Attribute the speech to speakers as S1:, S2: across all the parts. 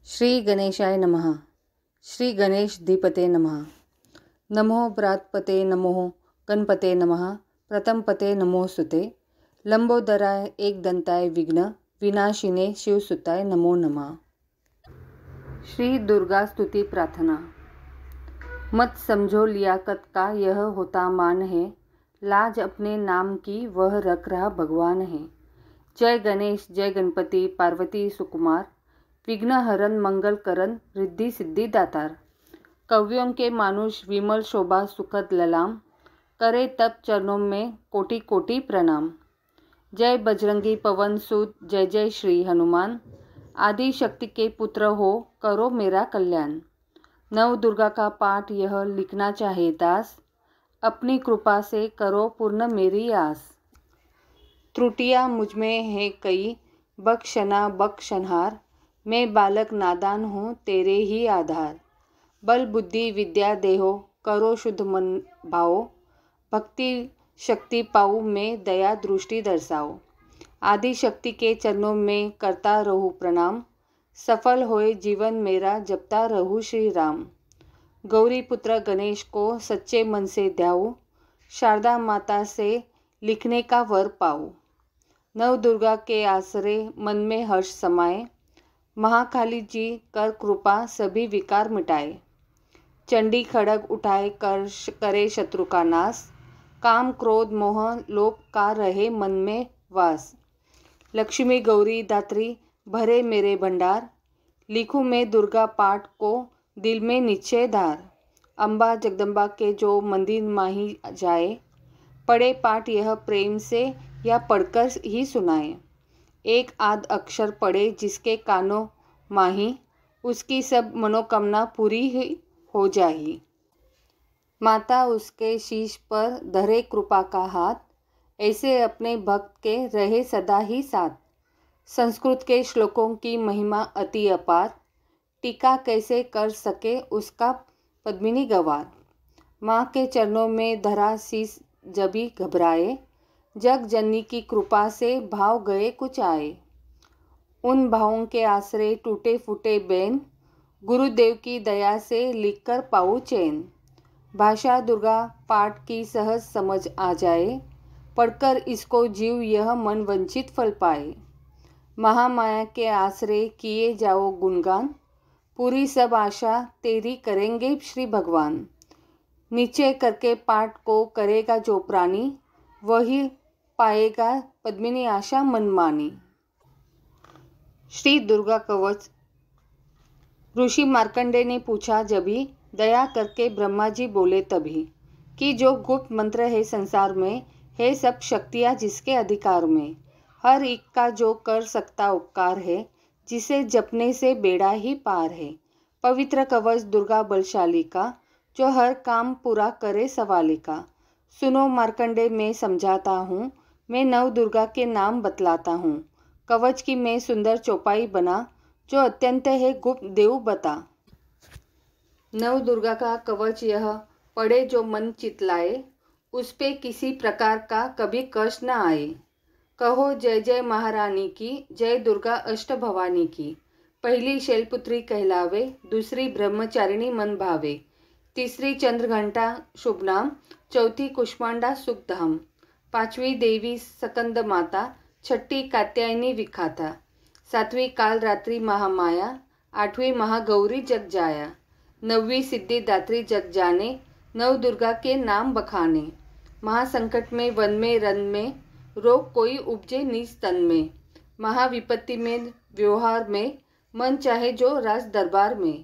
S1: श्री गणेशाय नमः। श्री गणेश धीपते नमः। नमो व्रातपते नमो गणपते नमः। प्रथमपते नमो सुते लंबोदराय एकदंताय विघ्न विनाशिने शिवसुताय नमो नमः। श्री दुर्गा स्तुति प्रार्थना। मत समझो लियाकत का यह होता मान है, लाज अपने नाम की वह रख रहा भगवान है। जय गणेश जय गणपति पार्वती सुकुमार, विघ्न हरण मंगल करण रिद्धि सिद्धि दातार। कवियों के मानुष विमल शोभा सुखद ललाम, करे तब चरणों में कोटि कोटि प्रणाम। जय बजरंगी पवन सूत जय जय श्री हनुमान, आदि शक्ति के पुत्र हो करो मेरा कल्याण। नव दुर्गा का पाठ यह लिखना चाहे दास, अपनी कृपा से करो पूर्ण मेरी आस। त्रुटियां मुझमें है कई बख्शना बख्शनहार, मैं बालक नादान हूँ तेरे ही आधार। बल बुद्धि विद्या देहो करो शुद्ध मन भाओ, भक्ति शक्ति पाऊँ मैं दया दृष्टि दर्शाओ। आदि शक्ति के चरणों में करता रहूँ प्रणाम, सफल होए जीवन मेरा जपता रहूँ श्री राम। गौरी पुत्र गणेश को सच्चे मन से ध्याऊँ, शारदा माता से लिखने का वर पाऊँ। नव दुर्गा के आसरे मन में हर्ष समाए, महाकाली जी कर कृपा सभी विकार मिटाए। चंडी खड़ग उठाए करे शत्रु का नाश, काम क्रोध मोह लोभ का रहे मन में वास। लक्ष्मी गौरी दात्री भरे मेरे भंडार, लिखूं मैं दुर्गा पाठ को दिल में निश्चय धार। अम्बा जगदम्बा के जो मंदिर माही जाए, पढ़े पाठ यह प्रेम से या पढ़कर ही सुनाए। एक आध अक्षर पढ़े जिसके कानों माही, उसकी सब मनोकामना पूरी ही हो जाही। माता उसके शीश पर धरे कृपा का हाथ, ऐसे अपने भक्त के रहे सदा ही साथ। संस्कृत के श्लोकों की महिमा अति अपार, टीका कैसे कर सके उसका पद्मिनी गवार। माँ के चरणों में धरा शीस जभी घबराए, जग जननी की कृपा से भाव गए कुछ आए। उन भावों के आश्रय टूटे फूटे बैन, गुरुदेव की दया से लिखकर पाऊँ चैन। भाषा दुर्गा पाठ की सहज समझ आ जाए, पढ़कर इसको जीव यह मन वंचित फल पाए। महामाया के आश्रय किए जाओ गुणगान, पूरी सब आशा तेरी करेंगे श्री भगवान। नीचे करके पाठ को करेगा जो प्राणी, वही पाएगा पद्मिनी आशा मनमानी। श्री दुर्गा कवच। ऋषि मार्कंडे ने पूछा जभी, दया करके ब्रह्मा जी बोले तभी, कि जो गुप्त मंत्र है संसार में, है सब शक्तियाँ जिसके अधिकार में। हर एक का जो कर सकता उपकार है, जिसे जपने से बेड़ा ही पार है। पवित्र कवच दुर्गा बलशाली का, जो हर काम पूरा करे सवाली का। सुनो मार्कंडे मैं समझाता हूँ, मैं नव दुर्गा के नाम बतलाता हूँ। कवच की मैं सुंदर चौपाई बना, जो अत्यंत है गुप्त देव बता। नव दुर्गा का कवच यह पढ़े जो मन चितलाए, उस पे किसी प्रकार का कभी कष्ट न आए। कहो जय जय महारानी की, जय दुर्गा अष्ट भवानी की। पहली शैलपुत्री कहलावे, दूसरी ब्रह्मचारिणी मन भावे, तीसरी चंद्रघंटा शुभ नाम, चौथी कुष्मांडा सुखधाम, पांचवी देवी सकंद माता, छठी कात्यायनी विखाता, सातवीं काल रात्रि महामाया, आठवीं महागौरी जग जाया, नौवीं सिद्धि दात्री जग जाने, नव दुर्गा के नाम बखाने। महासंकट में वन में रन में, रोग कोई उपजे निज तन में। महाविपत्ति में व्यवहार में, मन चाहे जो राज दरबार में।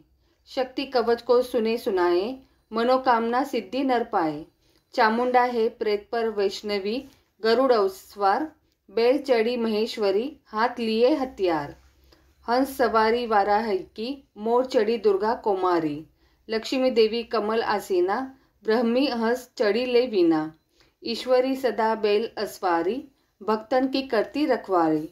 S1: शक्ति कवच को सुने सुनाए, मनोकामना सिद्धि नर पाए। चामुंडा है प्रेत पर वैष्णवी, गरुड़ अवस्वार, बैल चढ़ी महेश्वरी, हाथ लिए हथियार। हंस सवारी वाराही की, मोर चढ़ी दुर्गा कुमारी। लक्ष्मी देवी कमल आसीना, ब्रह्मी हंस चढ़ी ले वीना। ईश्वरी सदा बैल अस्वारी, भक्तन की करती रखवारी।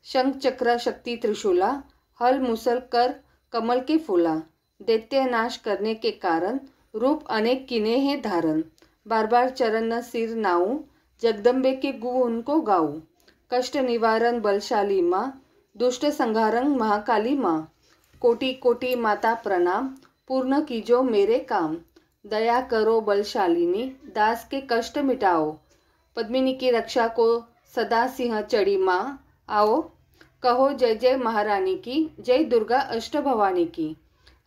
S1: शंख चक्र शक्ति त्रिशूला, हल मुसल कर कमल के फूला। दैत्य नाश करने के कारण, रूप अनेक किने हैं धारण। बार बार चरण न सिर नाऊं, जगदम्बे के गुण उनको गाऊं। कष्ट निवारण बलशाली माँ, दुष्ट संहारन महाकाली माँ। कोटि कोटि माता प्रणाम, पूर्ण कीजो मेरे काम। दया करो बलशालिनी, दास के कष्ट मिटाओ। पद्मिनी की रक्षा को सदा सिंह चढ़ी माँ आओ। कहो जय जय महारानी की, जय दुर्गा अष्ट भवानी की।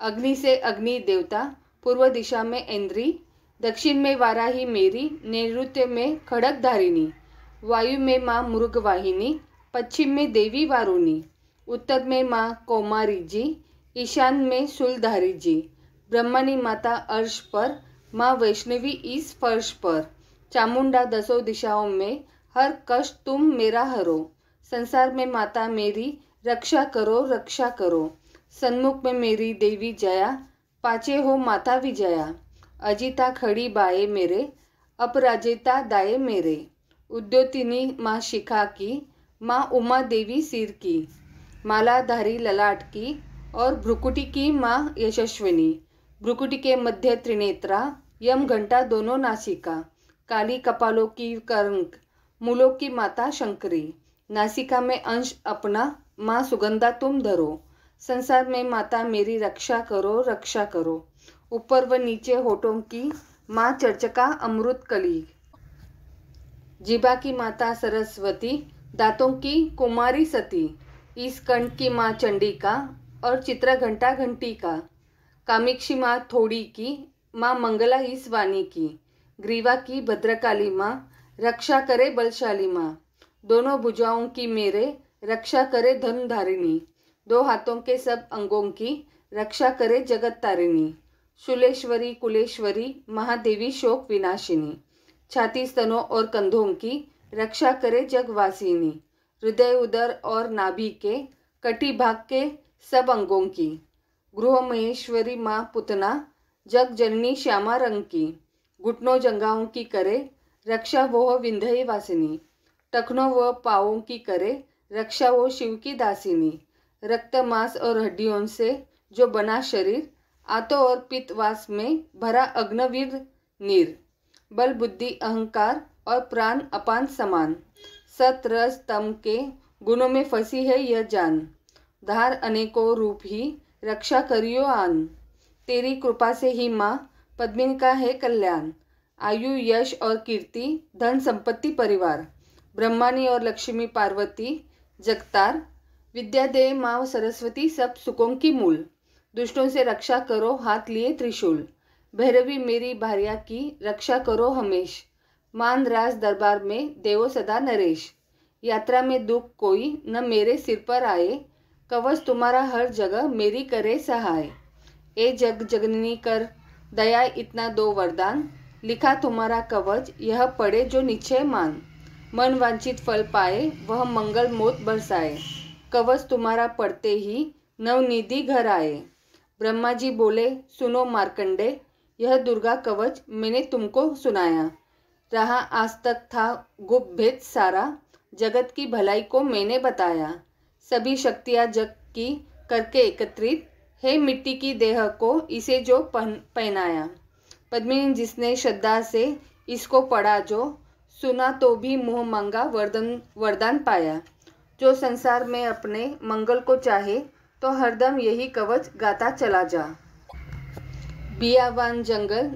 S1: अग्नि से अग्नि देवता, पूर्व दिशा में इंद्री, दक्षिण में वाराही मेरी, नैऋत्य में खड़ग धारिणी। वायु में माँ मृगवाहिनी, पश्चिम में देवी वारुणी। उत्तर में माँ कौमारी जी, ईशान में शूलधारी जी। ब्रह्मणी माता अर्श पर, माँ वैष्णवी इस फर्श पर। चामुंडा दसों दिशाओं में, हर कष्ट तुम मेरा हरो। संसार में माता मेरी, रक्षा करो रक्षा करो। सन्मुख में मेरी देवी जया, पाचे हो माता विजया। अजिता खड़ी बाए मेरे, अपराजिता दाए मेरे। उद्योतिनी माँ शिखा की, माँ उमा देवी सिर की। मालाधारी ललाट की और भ्रुकुटी की माँ यशस्विनी। भ्रुकुटी के मध्य त्रिनेत्रा, यम घंटा दोनों नासिका। काली कपालों की करंक, मूलों की माता शंकरी। नासिका में अंश अपना, माँ सुगंधा तुम धरो। संसार में माता मेरी रक्षा करो रक्षा करो। ऊपर व नीचे होठों की माँ चर्चका अमृत कली। जिभा की माता सरस्वती, दांतों की कुमारी सती। इस कंठ की माँ चंडिका और चित्र घंटा घंटी का। कामिक्षी माँ थोड़ी की, माँ मंगला इस वाणी की। ग्रीवा की भद्रकाली माँ, रक्षा करे बलशाली माँ। दोनों भुजाओं की मेरे, रक्षा करे धनधारिणी। दो हाथों के सब अंगों की, रक्षा करे जगत तारिणी। शूलेश्वरी कुलेश्वरी, महादेवी शोक विनाशिनी। छाती स्तनों और कंधों की, रक्षा करे जगवासिनी। हृदय उदर और नाभि के, कटी भाग के सब अंगों की। गृह महेश्वरी माँ पुतना, जग जननी श्यामा रंग की। घुटनों जंघाओं की करे, रक्षा वो विंध्य वासिनी। टखनों व पाँवों की करे, रक्षा वो शिव की दासिनी। रक्त मांस और हड्डियों से जो बना शरीर, आतो और पित्तवास में भरा अग्नवीर नीर। बल बुद्धि अहंकार और प्राण अपान समान। सत रस तम के गुणों में फंसी है यह जान। धार अनेकों रूप ही, रक्षा करियो आन। तेरी कृपा से ही माँ पद्मिनी का है कल्याण। आयु यश और कीर्ति, धन संपत्ति परिवार। ब्रह्मानी और लक्ष्मी पार्वती जगतार। विद्या दे माँ सरस्वती सब सुखों की मूल। दुष्टों से रक्षा करो हाथ लिए त्रिशूल। भैरवी मेरी भार्या की, रक्षा करो हमेश। मान राज दरबार में देवो सदा नरेश। यात्रा में दुख कोई न मेरे सिर पर आए, कवच तुम्हारा हर जगह मेरी करे सहाय। ए जग जगननी कर दया इतना दो वरदान, लिखा तुम्हारा कवच यह पढ़े जो निश्चय मान। मन वांछित फल पाए, वह मंगल मोत बरसाए। कवच तुम्हारा पढ़ते ही नवनिधि घर आए। ब्रह्मा जी बोले सुनो मार्कंडे, यह दुर्गा कवच मैंने तुमको सुनाया। रहा आज तक था गुप्त भेद सारा, जगत की भलाई को मैंने बताया। सभी शक्तियाँ जग की करके एकत्रित, है मिट्टी की देह को इसे जो पहनाया। पद्मिनी जिसने श्रद्धा से इसको पढ़ा जो, सुना तो भी मुँह मांगा वरदान पाया। जो संसार में अपने मंगल को चाहे, तो हरदम यही कवच गाता चला जा। बियावान जंगल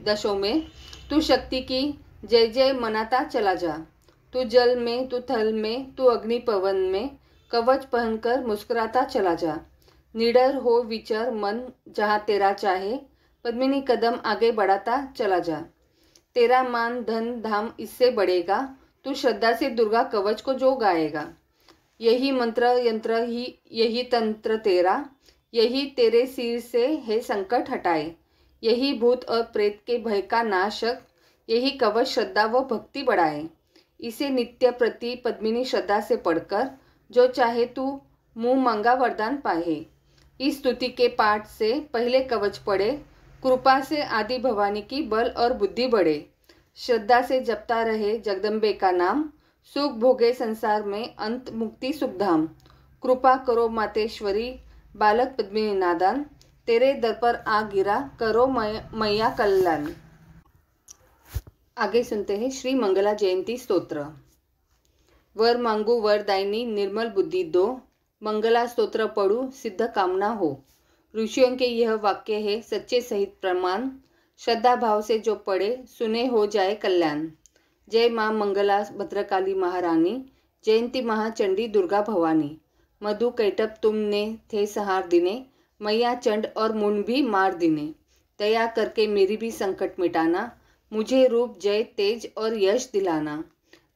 S1: दशों में तू शक्ति की जय जय मनाता चला जा। तू जल में, तू थल में, तू अग्नि पवन में, कवच पहनकर मुस्कुराता चला जा। निडर हो विचर मन जहाँ तेरा चाहे, पद्मिनी कदम आगे बढ़ाता चला जा। तेरा मान धन धाम इससे बढ़ेगा, तू श्रद्धा से दुर्गा कवच को जो गाएगा। यही मंत्र यंत्र ही यही तंत्र तेरा, यही तेरे सिर से है संकट हटाए। यही भूत और प्रेत के भय का नाशक, यही कवच श्रद्धा व भक्ति बढ़ाए। इसे नित्य प्रति पद्मिनी श्रद्धा से पढ़कर जो चाहे तू मुँह मांगा वरदान पाए। इस स्तुति के पाठ से पहले कवच पढ़े, कृपा से आदि भवानी की बल और बुद्धि बढ़े। श्रद्धा से जपता रहे जगदम्बे का नाम, सुख भोगे संसार में अंत मुक्ति सुखधाम। कृपा करो मातेश्वरी, बालक पद्मिनी नादान, तेरे दर पर आ गिरा, करो मैया कल्याण। आगे सुनते हैं श्री मंगला जयंती स्तोत्र। वर मांगू वरदायिनी निर्मल बुद्धि दो, मंगला स्तोत्र पढ़ूं सिद्ध कामना हो। ऋषियों के यह वाक्य है सच्चे सहित प्रमाण। श्रद्धा भाव से जो पढ़े सुने हो जाए कल्याण। जय माँ मंगला भद्रकाली महारानी, जयंती महाचंडी दुर्गा भवानी। मधु कैटप तुमने थे सहार दिने, मैया चंड और मुंड भी मार दिने। दया करके मेरी भी संकट मिटाना, मुझे रूप जय तेज और यश दिलाना।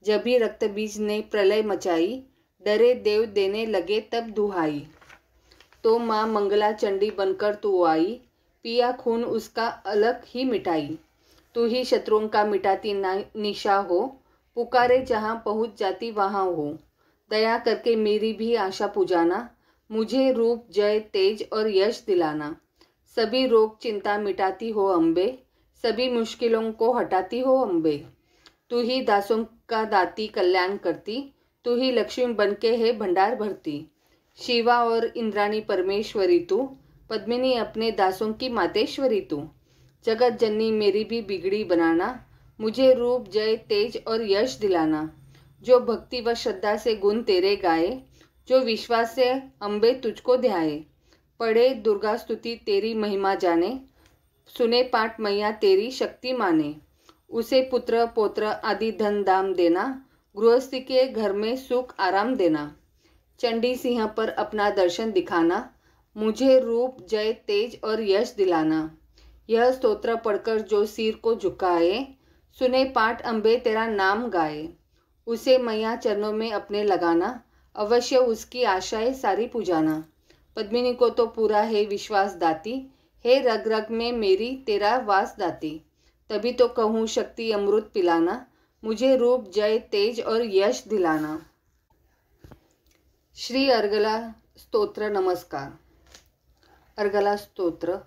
S1: जब भी रक्त बीज ने प्रलय मचाई, डरे देव देने लगे तब दुहाई। तो माँ मंगला चंडी बनकर तू आई, पिया खून उसका अलग ही मिटाई। तू ही शत्रुओं का मिटाती निशा हो, पुकारे जहाँ पहुँच जाती वहाँ हो। दया करके मेरी भी आशा पुजाना, मुझे रूप जय तेज और यश दिलाना। सभी रोग चिंता मिटाती हो अम्बे, सभी मुश्किलों को हटाती हो अम्बे। तू ही दासों का दाती कल्याण करती, तू ही लक्ष्मी बनके है भंडार भरती। शिवा और इंद्राणी परमेश्वरी तू, पद्मिनी अपने दासों की मातेश्वरी तू। जगत जननी मेरी भी बिगड़ी बनाना, मुझे रूप जय तेज और यश दिलाना। जो भक्ति व श्रद्धा से गुण तेरे गाए, जो विश्वास से अम्बे तुझको ध्याए। पढ़े दुर्गा स्तुति तेरी महिमा जाने, सुने पाठ मैया तेरी शक्ति माने। उसे पुत्र पौत्र आदि धन दाम देना, गृहस्थी के घर में सुख आराम देना। चंडी सिंह पर अपना दर्शन दिखाना, मुझे रूप जय तेज और यश दिलाना। यह स्तोत्र पढ़कर जो सिर को झुकाए, सुने पाठ अम्बे तेरा नाम गाए। उसे मैया चरणों में अपने लगाना, अवश्य उसकी आशाएं सारी पुजाना। पद्मिनी को तो पूरा है विश्वास दाती, हे रग रग में मेरी तेरा वास दाती। तभी तो कहूँ शक्ति अमृत पिलाना, मुझे रूप जय तेज और यश दिलाना। श्री अर्गला स्तोत्र नमस्कार। अर्गला स्तोत्र।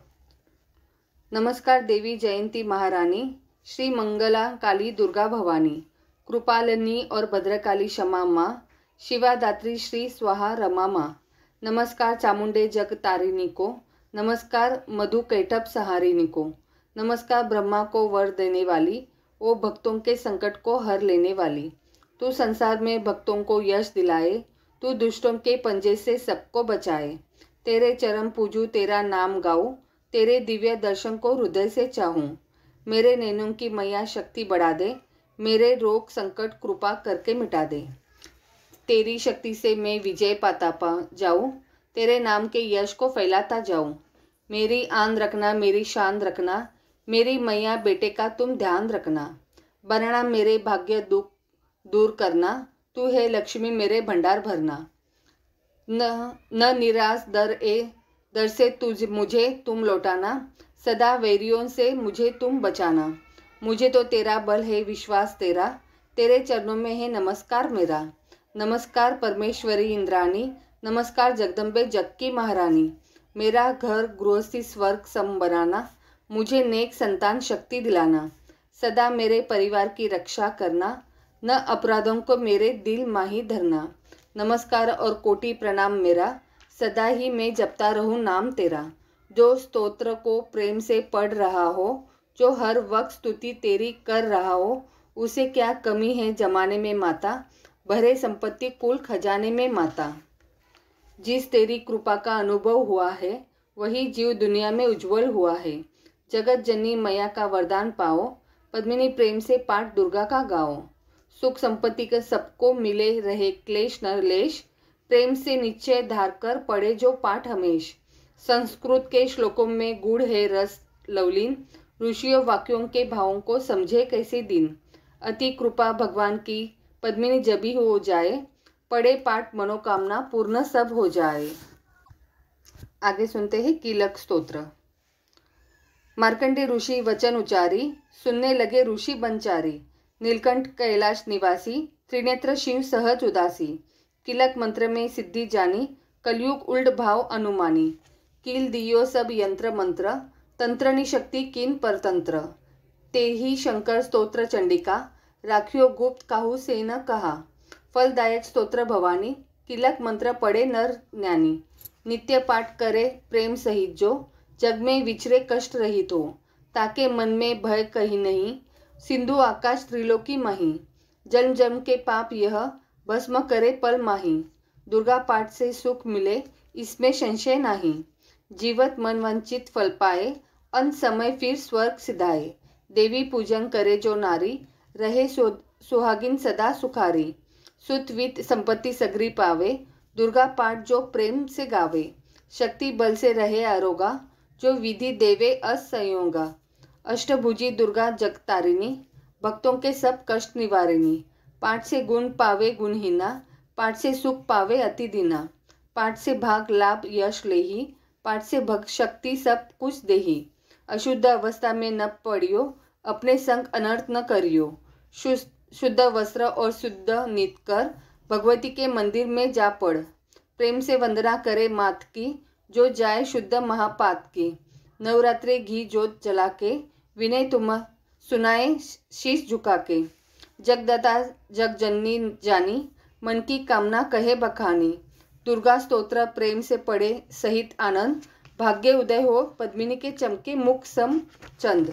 S1: नमस्कार देवी जयंती महारानी, श्री मंगला काली दुर्गा भवानी, कृपालिनी और भद्रकाली क्षमा माँ, शिवादात्री श्री स्वाहा रमा माँ। नमस्कार चामुंडे जग तारिणी को, नमस्कार मधु कैटप सहारिणी को। नमस्कार ब्रह्मा को वर देने वाली, ओ भक्तों के संकट को हर लेने वाली। तू संसार में भक्तों को यश दिलाए, तू दुष्टों के पंजे से सबको बचाए। तेरे चरण पूजू तेरा नाम गाऊं, तेरे दिव्य दर्शन को हृदय से चाहूं। मेरे नैनों की मैया शक्ति बढ़ा दे, मेरे रोग संकट कृपा करके मिटा दे। तेरी शक्ति से मैं विजय पाता जाऊं, तेरे नाम के यश को फैलाता जाऊं। मेरी आन रखना मेरी शान रखना, मेरी मैया बेटे का तुम ध्यान रखना। बनना मेरे भाग्य दुख दूर करना, तू है लक्ष्मी मेरे भंडार भरना। न निराश दर से तुझ मुझे तुम लौटाना, सदा वैरियों से मुझे तुम बचाना। मुझे तो तेरा बल है विश्वास तेरा, तेरे चरणों में है नमस्कार मेरा। नमस्कार परमेश्वरी इंद्राणी, नमस्कार जगदम्बे जग की महारानी। मेरा घर गृहस्थी स्वर्ग सम बनाना, मुझे नेक संतान शक्ति दिलाना। सदा मेरे परिवार की रक्षा करना, न अपराधों को मेरे दिल माही धरना। नमस्कार और कोटि प्रणाम मेरा, सदा ही मैं जपता रहूं नाम तेरा। जो स्तोत्र को प्रेम से पढ़ रहा हो, जो हर वक्त स्तुति तेरी कर रहा हो, उसे क्या कमी है जमाने में माता, भरे संपत्ति कुल खजाने में माता। जिस तेरी कृपा का अनुभव हुआ है, वही जीव दुनिया में उज्जवल हुआ है। जगत जननी मैया का वरदान पाओ, पद्मिनी प्रेम से पाठ दुर्गा का गाओ। सुख संपत्ति के सबको मिले रहे क्लेश न लेश, प्रेम से निश्चय धार कर पढ़े जो पाठ हमेश। संस्कृत के श्लोकों में गुड़ है रस लवलीन, ऋषियों वाक्यों के भावों को समझे कैसे दिन। अति कृपा भगवान की पद्मिनी जबी हो जाए, पढ़े पाठ मनोकामना पूर्ण सब हो जाए। आगे सुनते हैं कीलक स्तोत्र। मार्कंडे ऋषि वचन उचारी, सुनने लगे ऋषि बनचारी। नीलकंठ कैलाश निवासी, त्रिनेत्र शिव सहज उदासी। किलक मंत्र में सिद्धि जानी, कलयुग उल्ट भाव अनुमानी। कील दियो सब यंत्र मंत्र, तंत्रनी शक्ति किन परतंत्र। ते ही शंकर स्तोत्र चंडिका, राखियो गुप्त काहू से न कहा। फलदायक स्तोत्र भवानी, किलक मंत्र पढ़े नर ज्ञानी। नित्य पाठ करे प्रेम सहित जो, जग में विचरे कष्ट रहित हो। ताके मन में भय कहीं नहीं, सिंधु आकाश त्रिलोकी मही। जन्म जन्म के पाप यह भस्म करे पल माही। दुर्गा पाठ से सुख मिले इसमें संशय नहीं। जीवत मन वंचित फल पाए, अंत समय फिर स्वर्ग सिधाए। देवी पूजन करे जो नारी, रहे सुहागिन सदा सुखारी। सुत वित्त संपत्ति सगरी पावे, दुर्गा पाठ जो प्रेम से गावे। शक्ति बल से रहे आरोगा, जो विधि देवे असंयोगा। अष्टभुजी दुर्गा जगतारिणी, भक्तों के सब कष्ट निवारिणी। पाठ से गुण पावे गुणहीना, पाठ से सुख पावे अति दीना। पाठ से भाग लाभ यश लेही, पाठ से भक्त शक्ति सब कुछ देही। अशुद्ध अवस्था में न पड़ियो, अपने संग अनर्थ न करियो। शुद्ध वस्त्र और शुद्ध नित कर, भगवती के मंदिर में जा पड़। प्रेम से वंदना करे मात की, जो जाए शुद्ध महापात की। नवरात्रे घी जोत जला के, विनय तुम सुनाए शीश झुका के। जगदता जगजननी जानी, मन की कामना कहे बखानी। दुर्गा स्तोत्र प्रेम से पढ़े सहित आनंद, भाग्य उदय हो पद्मिनी के चमके मुख सम चंद।